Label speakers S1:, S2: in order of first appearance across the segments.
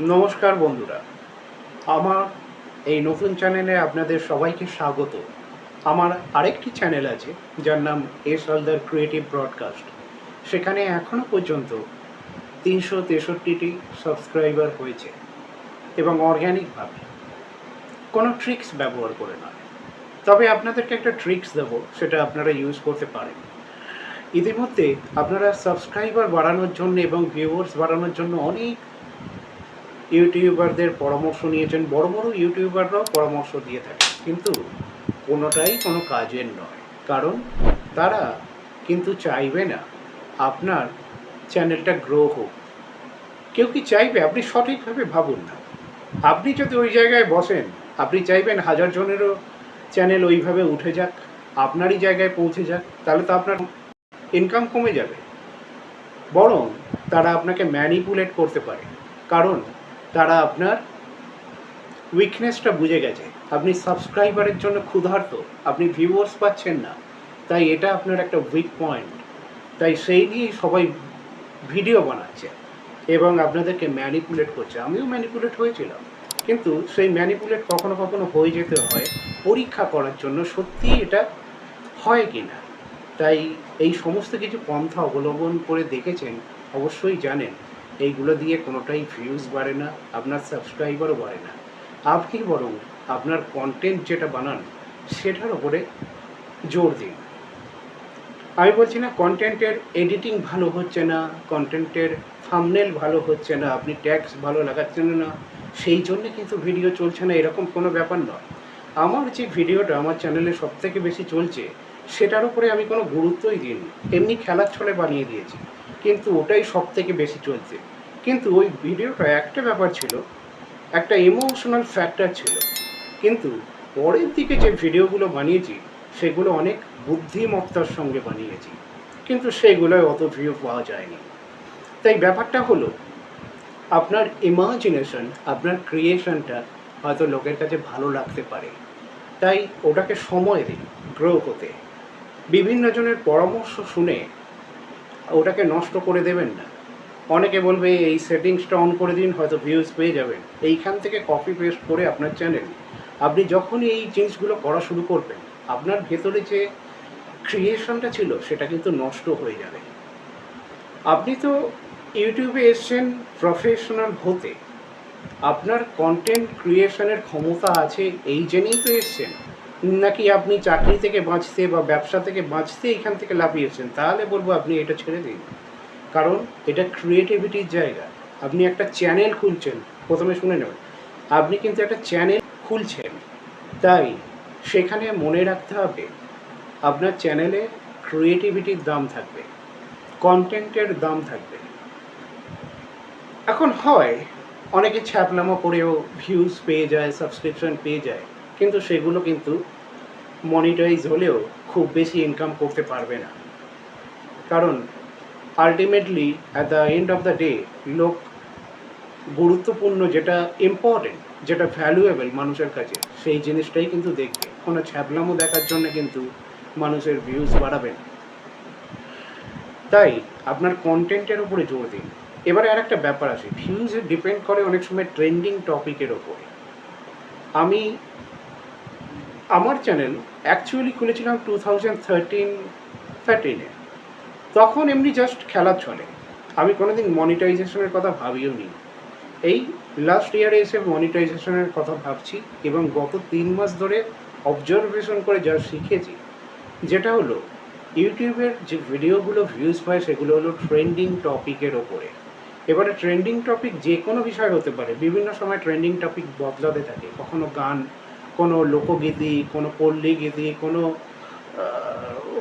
S1: নমস্কার বন্ধুরা, আমার এই নতুন চ্যানেলে আপনাদের সবাইকে স্বাগত। আমার আরেকটি চ্যানেল আছে যার নাম এস হালদার ক্রিয়েটিভ ব্রডকাস্ট। সেখানে এখনও পর্যন্ত ৩৬৩টি সাবস্ক্রাইবার হয়েছে এবং অর্গ্যানিকভাবে, কোনো ট্রিক্স ব্যবহার করে নয়। তবে আপনাদেরকে একটা ট্রিক্স দেবো, সেটা আপনারা ইউজ করতে পারেন। ইতিমধ্যে আপনারা সাবস্ক্রাইবার বাড়ানোর জন্য এবং ভিউয়ার্স বাড়ানোর জন্য অনেক ইউটিউবারদের পরামর্শ নিয়েছেন, বড় বড় ইউটিউবাররাও পরামর্শ দিয়ে থাকে, কিন্তু কোনোটাই কোনো কাজের নয়। কারণ তারা কিন্তু চাইবে না আপনার চ্যানেলটা গ্রো হোক। কেউ কি চাইবে? আপনি সঠিকভাবে ভাবুন না। আপনি যদি ওই জায়গায় বসেন, আপনি চাইবেন 1000 জনেরও চ্যানেল ওইভাবে উঠে যাক, আপনারই জায়গায় পৌঁছে যাক? তাহলে তো আপনার ইনকাম কমে যাবে। বরং তারা আপনাকে ম্যানিপুলেট করতে পারে, কারণ তারা আপনার উইকনেসটা বুঝে গেছে। আপনি সাবস্ক্রাইবারের জন্য ক্ষুধার্ত, আপনি ভিউয়ার্স পাচ্ছেন না, তাই এটা আপনার একটা উইক পয়েন্ট। তাই সেই নিয়েই সবাই ভিডিও বানাচ্ছে এবং আপনাদেরকে ম্যানিপুলেট করছে। আমিও ম্যানিপুলেট হয়েছিলাম, কিন্তু সেই ম্যানিপুলেট কখনো কখনো হয়ে যেতে হয় পরীক্ষা করার জন্য সত্যিই এটা হয় কি না। তাই এই সমস্ত কিছু পন্থা অবলম্বন করে দেখেছেন, অবশ্যই জানেন এইগুলো দিয়ে কোনোটাই ভিউজ বাড়ে না, আপনার সাবস্ক্রাইবারও বাড়ে না। আপনি বরং আপনার কন্টেন্ট যেটা বানান সেটার ওপরে জোর দিন। আমি বলছি না কন্টেন্টের এডিটিং ভালো হচ্ছে না, কন্টেন্টের থাম্বনেল ভালো হচ্ছে না, আপনি ট্যাগস ভালো লাগাচ্ছেন না, সেই জন্যে কিন্তু ভিডিও চলছে না, এরকম কোনো ব্যাপার নয়। আমার যে ভিডিওটা আমার চ্যানেলে সবথেকে বেশি চলছে সেটার উপরে আমি কোনো গুরুত্বই দিইনি, এমনি খেলার ছলে বানিয়ে দিয়েছি, কিন্তু ওটাই সবথেকে বেশি চলছে। কিন্তু ওই ভিডিওটা একটা ব্যাপার ছিল, একটা ইমোশনাল ফ্যাক্টর ছিল, কিন্তু পরের দিকে যে ভিডিওগুলো বানিয়েছি সেগুলো অনেক বুদ্ধিমত্তার সঙ্গে বানিয়েছি, কিন্তু সেগুলোয় অত ভিউ পাওয়া যায়নি। তাই ব্যাপারটা হলো, আপনার ইমাজিনেশন, আপনার ক্রিয়েশনটা হয়তো লোকের কাছে ভালো লাগতে পারে, তাই ওটাকে সময় দিন গ্রো হতে। বিভিন্ন জনের পরামর্শ শুনে ওটাকে নষ্ট করে দেবেন না। অনেকে বলবে এই সেটিংসটা অন করে দিন, হয়তো ভিউজ পেয়ে যাবেন। এইখান থেকে কপি পেস্ট করে আপনার চ্যানেল, আপনি যখনই এই জিনিসগুলো করা শুরু করবেন, আপনার ভেতরে যে ক্রিয়েশনটা ছিল সেটা কিন্তু নষ্ট হয়ে যাবে। আপনি তো ইউটিউবে এসছেন প্রফেশনাল হতে, আপনার কন্টেন্ট ক্রিয়েশনের ক্ষমতা আছে এই জেনেই তো এসছেন, নাকি আপনি চাকরি থেকে বাঁচতে বা ব্যবসা থেকে বাঁচতে এখান থেকে লাফিয়েছেন? তাহলে বলবো আপনি এটা ছেড়ে দিন। কারণ এটা ক্রিয়েটিভিটির জায়গা। আপনি একটা চ্যানেল খুলছেন, প্রথমে শুনে নেবেন, আপনি কিন্তু একটা চ্যানেল খুলছেন, তাই সেখানে মনে রাখতে হবে আপনার চ্যানেলে ক্রিয়েটিভিটির দাম থাকবে, কন্টেন্টের দাম থাকবে। এখন হয় অনেকে ছ্যাপলামো করেও ভিউজ পেয়ে যায়, সাবস্ক্রিপশন পেয়ে যায়, কিন্তু সেগুলো কিন্তু মনিটাইজ হলেও খুব বেশি ইনকাম করতে পারবে না। কারণ ultimately at the end of the day, লোক গুরুত্বপূর্ণ, যেটা ইম্পর্টেন্ট, যেটা ভ্যালুয়েবল মানুষের কাছে, সেই জিনিসটাই কিন্তু দেখবে। কোনো ছ্যাপলামো দেখার জন্য কিন্তু মানুষের ভিউজ বাড়াবে না। তাই আপনার কন্টেন্টের উপরে জোর দিন। এবারে আর একটা ব্যাপার আছে, ভিউজ ডিপেন্ড করে অনেক সময় ট্রেন্ডিং টপিকের ওপরে। আমি আমার চ্যানেল অ্যাকচুয়ালি খুলেছিলাম 2013-14-এ, তখন এমনি জাস্ট খেলার ছলে, আমি কোনোদিন মনিটাইজেশনের কথা ভাবিও নি। এই লাস্ট ইয়ারে এসে মনিটাইজেশনের কথা ভাবছি, এবং গত 3 মাস ধরে অবজারভেশন করে যা শিখেছি, যেটা হলো ইউটিউবের যে ভিডিওগুলো ভিউজ পায় সেগুলো হলো ট্রেন্ডিং টপিকের ওপরে। এবারে ট্রেন্ডিং টপিক যে কোনো বিষয় হতে পারে, বিভিন্ন সময় ট্রেন্ডিং টপিক বদলাতে থাকে, কখনো গান, কোনো লোকগীতি, কোনো পল্লী গীতি, কোনো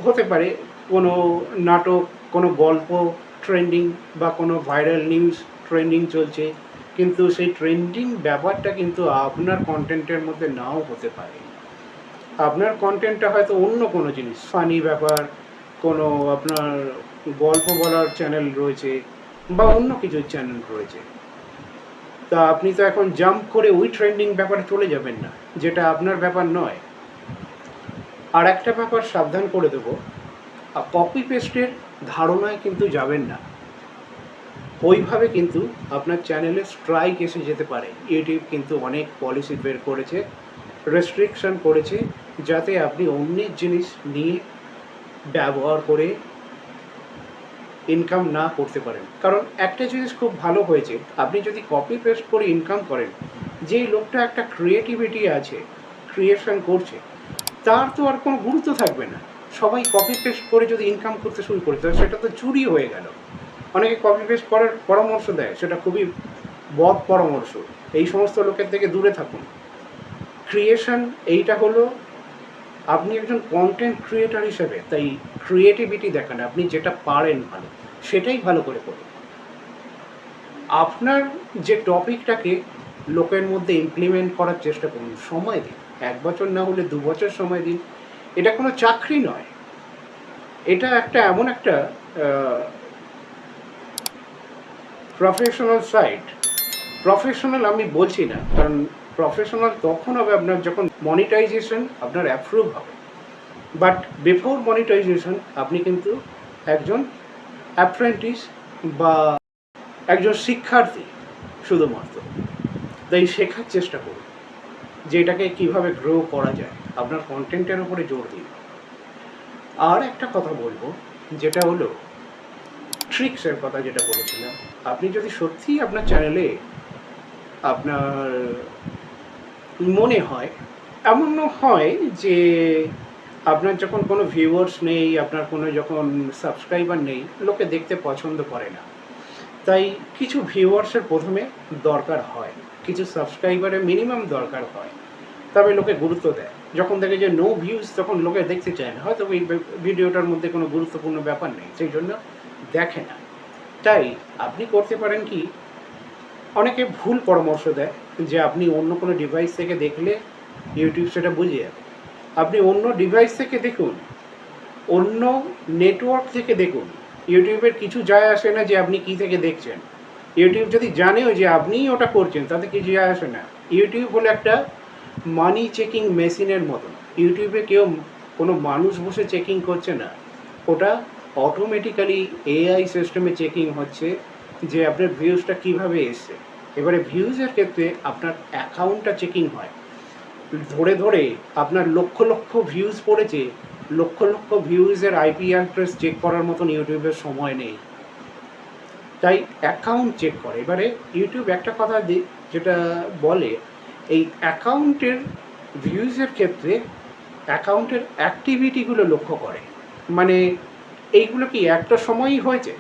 S1: হতে পারে কোনো নাটক, কোনো গল্প ট্রেন্ডিং, বা কোনো ভাইরাল নিউজ ট্রেন্ডিং চলছে, কিন্তু সেই ট্রেন্ডিং ব্যাপারটা কিন্তু আপনার কন্টেন্টের মধ্যে নাও হতে পারে। আপনার কন্টেন্টটা হয়তো অন্য কোনো জিনিস, ফানি ব্যাপার, কোনো আপনার গল্প বলার চ্যানেল রয়েছে, বা অন্য কিছু চ্যানেল রয়েছে। তা আপনি তো এখন জাম্প করে ওই ট্রেন্ডিং ব্যাপারে চলে যাবেন না, যেটা আপনার ব্যাপার নয়। আর একটা ব্যাপার সাবধান করে দেবো, কপি পেস্টের ধারণায় কিন্তু যাবেন না। ওইভাবে কিন্তু আপনার চ্যানেলে স্ট্রাইক এসে যেতে পারে। ইউটিউব কিন্তু অনেক পলিসি বের করেছে, রেস্ট্রিকশন করেছে, যাতে আপনি অন্যের জিনিস নিয়ে ব্যবহার করে ইনকাম না করতে পারেন। কারণ একটা জিনিস খুব ভালো হয়েছে, আপনি যদি কপি পেস্ট করে ইনকাম করেন, যেই লোকটা একটা ক্রিয়েটিভিটি আছে, ক্রিয়েশন করছে, তার তো আর কোনো গুরুত্ব থাকবে না। সবাই কপি পেস্ট করে যদি ইনকাম করতে শুরু করে, তাহলে সেটা তো চুরি হয়ে গেল। অনেকে কপি পেস্ট করার পরামর্শ দেয়, সেটা খুবই বদ পরামর্শ। এই সমস্ত লোকের থেকে দূরে থাকুন। ক্রিয়েশন এইটা হলো, আপনি একজন কন্টেন্ট ক্রিয়েটার হিসেবে, তাই ক্রিয়েটিভিটি দেখান, আপনি যেটা পারেন ভালো সেটাই ভালো করে করুন। আপনার যে টপিকটাকে লোকের মধ্যে ইমপ্লিমেন্ট করার চেষ্টা করুন, সময় দিন। 1 বছর না হলে 2 বছর সময় দিন। এটা কোনো চাকরি নয়, এটা একটা এমন একটা প্রফেশনাল সাইট। প্রফেশনাল আমি বলছি না, কারণ প্রফেশনাল তখন হবে আপনার যখন মনিটাইজেশন আপনার অ্যাপ্রুভ হবে। বাট বিফোর মনিটাইজেশন আপনি কিন্তু একজন অ্যাপ্রেন্টিস বা একজন শিক্ষার্থী শুধুমাত্র। তাই শেখার চেষ্টা করুন যে এটাকে কীভাবে গ্রো করা যায়, আপনার কন্টেন্টের উপরে জোর দিন। আর একটা কথা বলবো, যেটা হলো ট্রিক্সের কথা যেটা বলেছিলাম। আপনি যদি সত্যিই আপনার চ্যানেলে আপনার মনে হয়, এমনও হয় যে আপনার যখন কোনো ভিউয়ার্স নেই, আপনার কোনো যখন সাবস্ক্রাইবার নেই, লোকে দেখতে পছন্দ করে না, তাই কিছু ভিউয়ার্সের প্রথমে দরকার হয়, কিছু সাবস্ক্রাইবারের মিনিমাম দরকার হয়, তবে লোকে গুরুত্ব দেয়। যখন দেখে যে নো ভিউজ, তখন লোকে দেখতে চায় না, হয়তো ওই ভিডিওটার মধ্যে কোনো গুরুত্বপূর্ণ ব্যাপার নেই, সেই জন্য দেখে না। তাই আপনি করতে পারেন কি, অনেকে ভুল পরামর্শ দেয় যে আপনি অন্য কোনো ডিভাইস থেকে দেখলে ইউটিউব সেটা বুঝে যাবে। আপনি অন্য ডিভাইস থেকে দেখুন, অন্য নেটওয়ার্ক থেকে দেখুন, ইউটিউবের কিছু যায় আসে না যে আপনি কী থেকে দেখছেন। ইউটিউব যদি জানেও যে আপনিই ওটা করছেন, তাতে কিছু যায় আসে না। ইউটিউব হলো একটা মানি চেকিং মেশিনের মতন। ইউটিউবে কেউ কোনো মানুষ বসে চেকিং করছে না, ওটা অটোমেটিক্যালি এআই সিস্টেমে চেকিং হচ্ছে যে আপনার ভিউজটা কীভাবে এসছে। এবারে ভিউজের ক্ষেত্রে আপনার অ্যাকাউন্টটা চেকিং হয়, ধরে ধরে আপনার লক্ষ লক্ষ ভিউজ পড়েছে, lakh lakh ভিউজের IP address check করার মতন ইউটিউবের সময় নেই, তাই অ্যাকাউন্ট চেক করে। এবারে ইউটিউব একটা কথা যেটা বলে, এই অ্যাকাউন্টের ভিউজের ক্ষেত্রে অ্যাকাউন্টের অ্যাক্টিভিটিগুলো লক্ষ্য করে। মানে এইগুলো কি একটা সময়ই হয়েছে,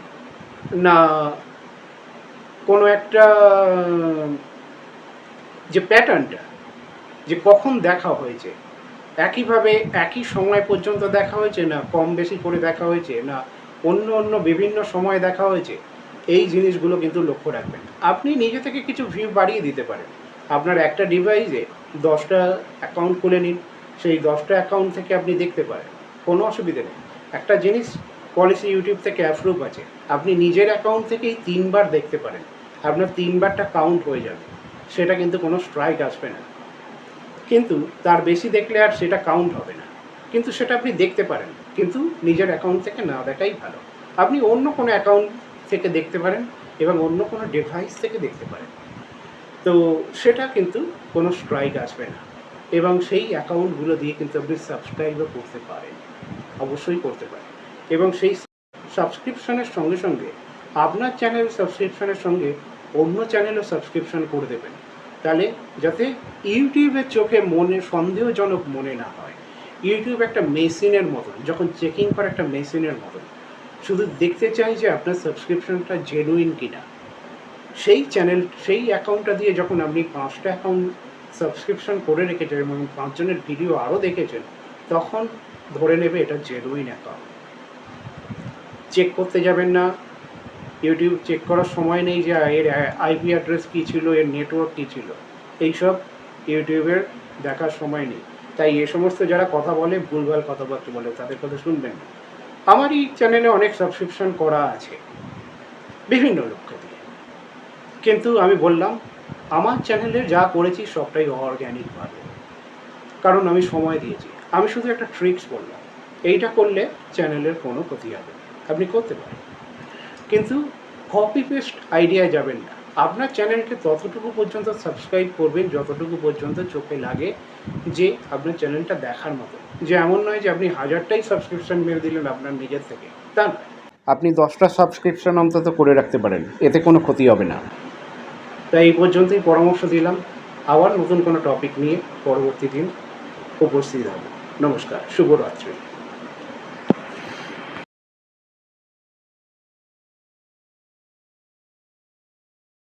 S1: না কোনো একটা যে প্যাটার্নটা, যে কখন দেখা হয়েছে, একইভাবে একই সময় পর্যন্ত দেখা হয়েছে, না কম বেশি করে দেখা হয়েছে, না অন্য অন্য বিভিন্ন সময় দেখা হয়েছে, এই জিনিসগুলো কিন্তু লক্ষ্য রাখবেন। আপনি নিজে থেকে কিছু ভিউ বাড়িয়ে দিতে পারেন। আপনার একটা ডিভাইসে 10টা অ্যাকাউন্ট খুলে নিন, সেই 10টা অ্যাকাউন্ট থেকে আপনি দেখতে পারেন, কোনো অসুবিধে নেই। একটা জিনিস পলিসি ইউটিউব থেকে অ্যাপ্রুভ আছে, আপনি নিজের অ্যাকাউন্ট থেকেই 3বার দেখতে পারেন, আপনার 3বারটা কাউন্ট হয়ে যাবে, সেটা কিন্তু কোনো স্ট্রাইক আসবে না। কিন্তু তার বেশি দেখলে আর সেটা কাউন্ট হবে না, কিন্তু সেটা আপনি দেখতে পারেন, কিন্তু নিজের অ্যাকাউন্ট থেকে না দেখাই ভালো। আপনি অন্য কোনো অ্যাকাউন্ট থেকে দেখতে পারেন এবং অন্য কোনো ডিভাইস থেকে দেখতে পারেন, তো সেটা কিন্তু কোনো স্ট্রাইক আসবে না। এবং সেই অ্যাকাউন্টগুলো দিয়ে কিন্তু আপনি সাবস্ক্রাইবও করতে পারেন, অবশ্যই করতে পারেন। এবং সেই সাবস্ক্রিপশনের সঙ্গে সঙ্গে আপনার চ্যানেল সাবস্ক্রিপশনের সঙ্গে অন্য চ্যানেলও সাবস্ক্রিপশন করে দেবেন, তাহলে যাতে ইউটিউবের চোখে মনে সন্দেহজনক মনে না হয়। ইউটিউব একটা মেশিনের মতন, যখন চেকিং করে একটা মেশিনের মতন, শুধু দেখতে চাই যে আপনার সাবস্ক্রিপশনটা জেনুইন কিনা। সেই চ্যানেল, সেই অ্যাকাউন্টটা দিয়ে যখন আপনি 5টা অ্যাকাউন্ট সাবস্ক্রিপশন করে রেখেছেন এবং 5 জনের ভিডিও আরও দেখেছেন, তখন ধরে নেবে এটা জেনুইন অ্যাকাউন্ট। চেক করতে যাবেন না, ইউটিউব চেক করার সময় নেই যে এর আইপি অ্যাড্রেস কী ছিল, এর নেটওয়ার্ক কী ছিল, এইসব ইউটিউবের দেখার সময় নেই। তাই এ সমস্ত যারা কথা বলে, ভুলভাল কথাবার্তা বলে, তাদের কথা শুনবেন না। আমারই চ্যানেলে অনেক সাবস্ক্রিপশন করা আছে বিভিন্ন লোককে দিয়ে, কিন্তু আমি বললাম আমার চ্যানেলে যা করেছি সবটাই অর্গ্যানিকভাবে, কারণ আমি সময় দিয়েছি। আমি শুধু একটা ট্রিক্স বললাম, এইটা করলে চ্যানেলের কোনো ক্ষতি হবে, আপনি করতে পারেন। কিন্তু কপি পেস্ট আইডিয়ায় যাবেন না। আপনার চ্যানেলকে ততটুকু পর্যন্ত সাবস্ক্রাইব করবেন যতটুকু পর্যন্ত চোখে লাগে যে আপনার চ্যানেলটা দেখার মতো। যে এমন নয় যে আপনি 1000টাই সাবস্ক্রিপশন মেরে দিলেন আপনার নিজের থেকে, তা নয়। আপনি 10টা সাবস্ক্রিপশন অন্তত করে রাখতে পারেন, এতে কোনো ক্ষতি হবে না। তাই এই পর্যন্তই পরামর্শ দিলাম। আবার নতুন কোনো টপিক নিয়ে পরবর্তী দিন উপস্থিত হব। নমস্কার, শুভরাত্রি।